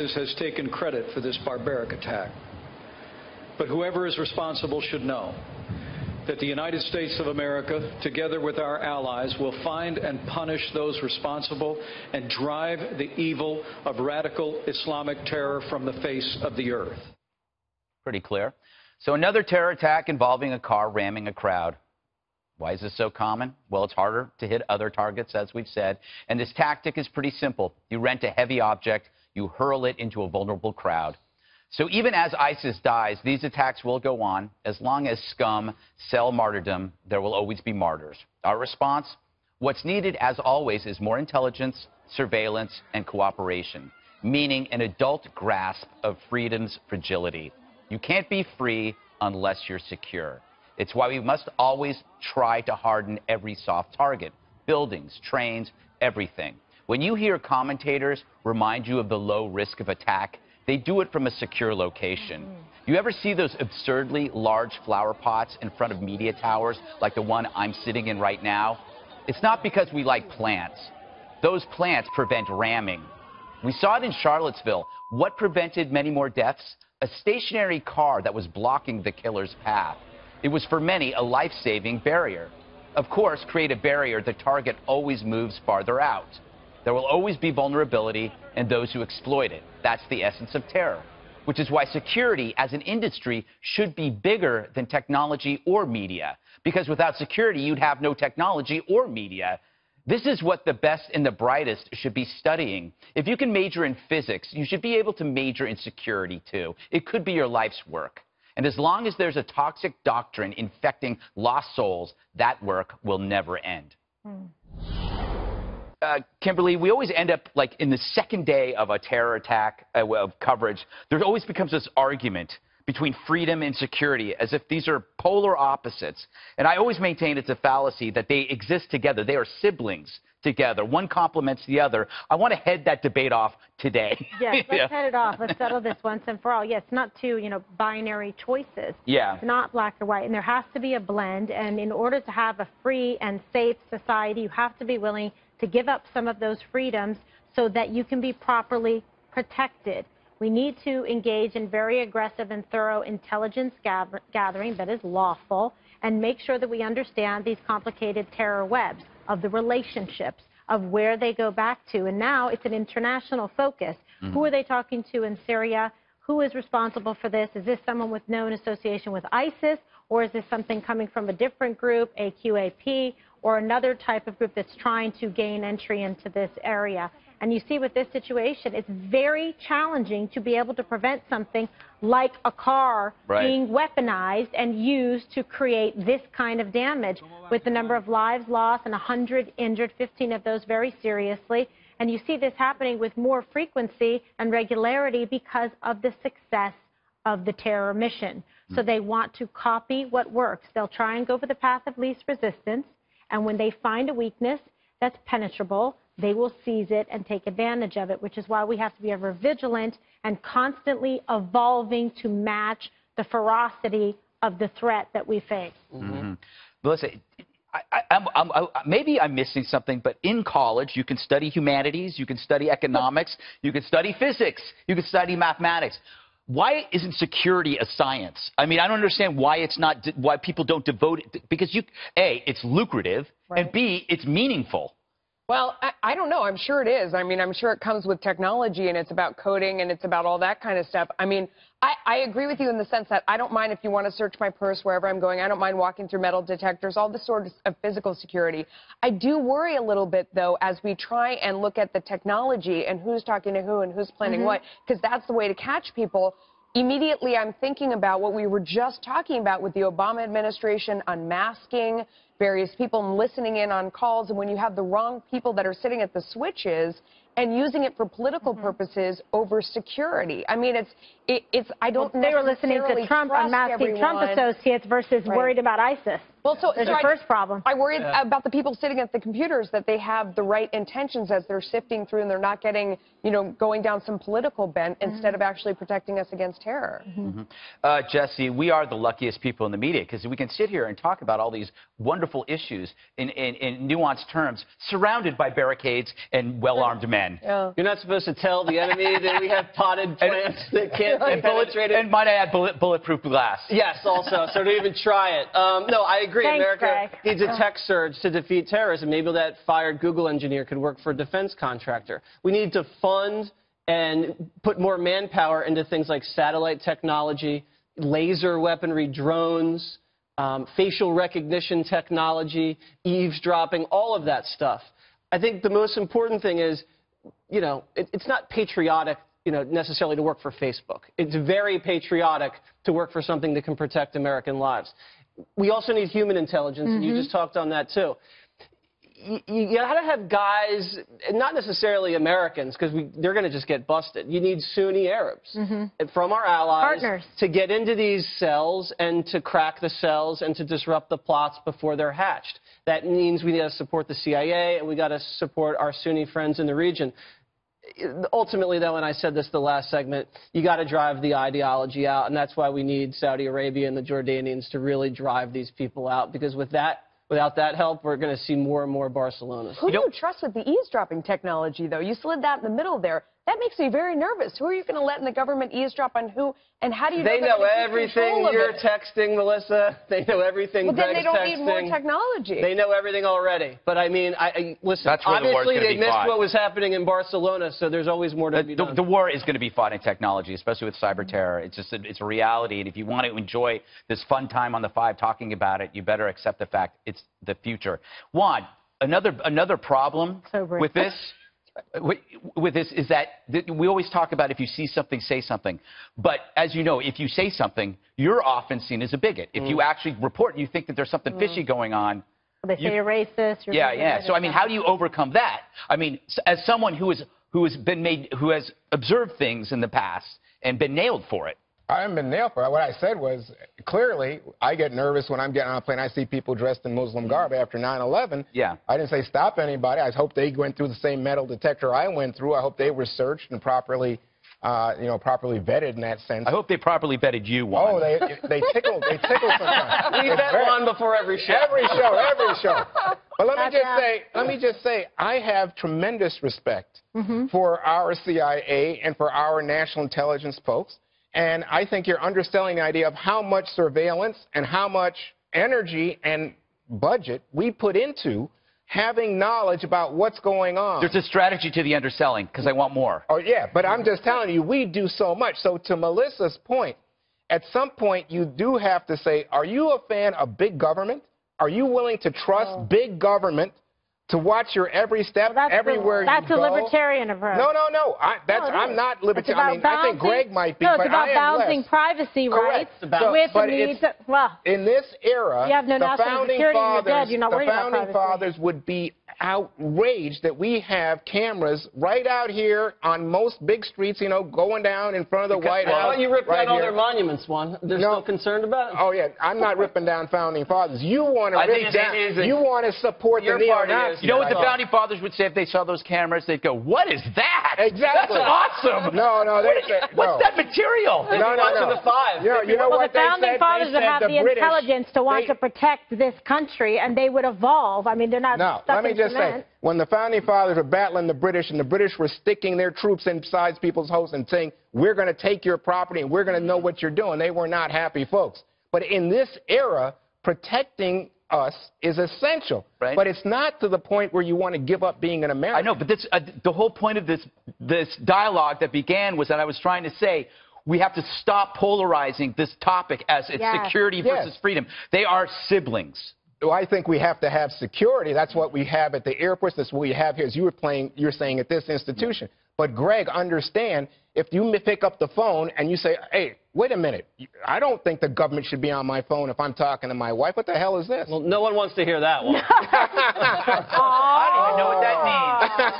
has taken credit for this barbaric attack. But whoever is responsible should know that the United States of America, together with our allies, will find and punish those responsible and drive the evil of radical Islamic terror from the face of the earth. Pretty clear. So another terror attack involving a car ramming a crowd. Why is this so common? Well, it's harder to hit other targets, as we've said. And this tactic is pretty simple. You rent a heavy object, you hurl it into a vulnerable crowd. So even as ISIS dies, these attacks will go on. As long as scum sell martyrdom, there will always be martyrs. Our response? What's needed, as always, is more intelligence, surveillance, and cooperation, meaning an adult grasp of freedom's fragility. You can't be free unless you're secure. It's why we must always try to harden every soft target, buildings, trains, everything. When you hear commentators remind you of the low risk of attack, they do it from a secure location. You ever see those absurdly large flower pots in front of media towers like the one I'm sitting in right now? It's not because we like plants. Those plants prevent ramming. We saw it in Charlottesville. What prevented many more deaths? A stationary car that was blocking the killer's path. It was for many a life-saving barrier. Of course, create a barrier, the target always moves farther out. There will always be vulnerability and those who exploit it. That's the essence of terror, which is why security as an industry should be bigger than technology or media, because without security, you'd have no technology or media. This is what the best and the brightest should be studying. If you can major in physics, you should be able to major in security, too. It could be your life's work. And as long as there's a toxic doctrine infecting lost souls, that work will never end. Kimberly, we always end up, like, in the second day of a terror attack of coverage, there always becomes this argument between freedom and security, as if these are polar opposites. And I always maintain it's a fallacy that they exist together. They are siblings together. One complements the other. I want to head that debate off today. Yes, let's head it off. Let's settle this once and for all. Yes, not two, binary choices. Yeah. It's not black or white. And there has to be a blend. And in order to have a free and safe society, you have to be willing to give up some of those freedoms so that you can be properly protected. We need to engage in very aggressive and thorough intelligence gathering that is lawful and make sure that we understand these complicated terror webs of the relationships of where they go back to. And now it's an international focus. Who are they talking to in Syria? Who is responsible for this? Is this someone with known association with ISIS, or is this something coming from a different group, AQAP, or another type of group that's trying to gain entry into this area? And you see with this situation, it's very challenging to be able to prevent something like a car being weaponized and used to create this kind of damage, with the number of lives lost and 100 injured, 15 of those very seriously. And you see this happening with more frequency and regularity because of the success of the terror mission. So they want to copy what works. They'll try and go for the path of least resistance. And when they find a weakness that's penetrable, they will seize it and take advantage of it, which is why we have to be ever vigilant and constantly evolving to match the ferocity of the threat that we face. Melissa, maybe I'm missing something, but in college, you can study humanities, you can study economics, you can study physics, you can study mathematics. Why isn't security a science? I mean, I don't understand why it's not, why people don't devote it, because A, it's lucrative, and B, it's meaningful. Well, I don't know. I'm sure it is. I mean, I'm sure it comes with technology, and it's about coding, and it's about all that kind of stuff. I mean, I agree with you in the sense that I don't mind if you want to search my purse wherever I'm going. I don't mind walking through metal detectors, all this sort of physical security. I do worry a little bit, though, as we try and look at the technology and who's talking to who and who's planning what, because that's the way to catch people. Immediately, I'm thinking about what we were just talking about with the Obama administration unmasking various people and listening in on calls. And when you have the wrong people that are sitting at the switches and using it for political purposes over security. I mean, I don't They were listening to Trump unmasking Trump associates versus worried about ISIS. Well, so there's the first problem. I worry about the people sitting at the computers, that they have the right intentions as they're sifting through and they're not getting, going down some political bent instead of actually protecting us against terror. Jesse, we are the luckiest people in the media because we can sit here and talk about all these wonderful wonderful issues in nuanced terms, surrounded by barricades and well-armed men. Yeah. You're not supposed to tell the enemy that we have potted plants that can't be penetrated. And might I add bulletproof glass? Yes, also, so don't even try it. No, I agree. Thanks, America Greg. needs a tech surge to defeat terrorism. Maybe that fired Google engineer could work for a defense contractor. We need to fund and put more manpower into things like satellite technology, laser weaponry, drones, facial recognition technology, eavesdropping, all of that stuff. I think the most important thing is, you know, it's not patriotic, you know, necessarily to work for Facebook. It's very patriotic to work for something that can protect American lives. We also need human intelligence, and you just talked on that too. You got to have guys, not necessarily Americans, because they're going to just get busted. You need Sunni Arabs from our allies to get into these cells and to crack the cells and to disrupt the plots before they're hatched. That means we got to support the CIA and we got to support our Sunni friends in the region. Ultimately, though, and I said this the last segment, you got to drive the ideology out, and that's why we need Saudi Arabia and the Jordanians to really drive these people out, because without that help, we're going to see more and more Barcelonas. Who do you trust with the eavesdropping technology, though? You slid that in the middle there. That makes me very nervous. Who are you going to let in the government eavesdrop on who, and how do you know They know everything you're texting, Melissa. They know everything Well, then Greg's they don't texting. need more technology. They know everything already. But, I mean, listen, That's where the war's obviously gonna they be missed fought. what was happening in Barcelona, so there's always more to be done. The war is going to be fought in technology, especially with cyber terror. It's just it's a reality, and if you want to enjoy this fun time on the 5 talking about it, you better accept the fact it's the future. Juan, another problem with this is that we always talk about if you see something, say something. But as you know, if you say something, you're often seen as a bigot. If you actually report and you think that there's something fishy going on, They say you're racist. yeah. So I mean, how do you overcome that? I mean, as someone who has observed things in the past and been nailed for it. I haven't been nailed for it. What I said was, clearly, I get nervous when I'm getting on a plane. I see people dressed in Muslim garb after 9/11. Yeah. I didn't say stop anybody. I hope they went through the same metal detector I went through. I hope they were searched and properly, properly vetted in that sense. I hope they properly vetted you, Juan. Oh, they tickle sometimes. We vet one before every show. Every show. But let me just say, I have tremendous respect for our CIA and for our national intelligence folks. And I think you're underselling the idea of how much surveillance and how much energy and budget we put into having knowledge about what's going on. There's a strategy to the underselling, because I want more. Oh, yeah, but I'm just telling you, we do so much. So to Melissa's point, at some point you do have to say, are you a fan of big government? Are you willing to trust big government to watch your every step, everywhere you go? That's a libertarian approach. No. I'm not libertarian. I mean, I think Greg might be, no, but it's about I am balancing less. privacy rights with the needs. Well, in this era, you have no the national founding security, fathers, you're dead. You're not worried about privacy. the founding fathers would be outraged that we have cameras right out here on most big streets, going down in front of the White House. Well, you ripped right down all here. their monuments, Juan. They're still concerned about it? Oh, yeah. I'm not ripping down founding fathers. You want to rip down. You want to support the Your party neo-Nazis. You know what the founding fathers would say if they saw those cameras? They'd go, what is that? Exactly. That's awesome. No. What's that material? No. The 5. You know well, what the founding they said? fathers They would said have the British, intelligence to want to protect this country, and they would evolve. I mean, they're not No, stuck let me in just cement. say, when the founding fathers were battling the British, and the British were sticking their troops inside people's homes and saying, we're going to take your property and we're going to know what you're doing, they were not happy folks. But in this era, protecting us is essential. Right. But it's not to the point where you want to give up being an American. I know, but the whole point of this dialogue that began was that I was trying to say, we have to stop polarizing this topic as it's security versus freedom. They are siblings. Well, I think we have to have security. That's what we have at the airports. That's what we have here, as you're saying at this institution. But, Greg, understand, if you pick up the phone and you say, hey, wait a minute, I don't think the government should be on my phone if I'm talking to my wife. What the hell is this? Well, no one wants to hear that one. I don't even know what that means.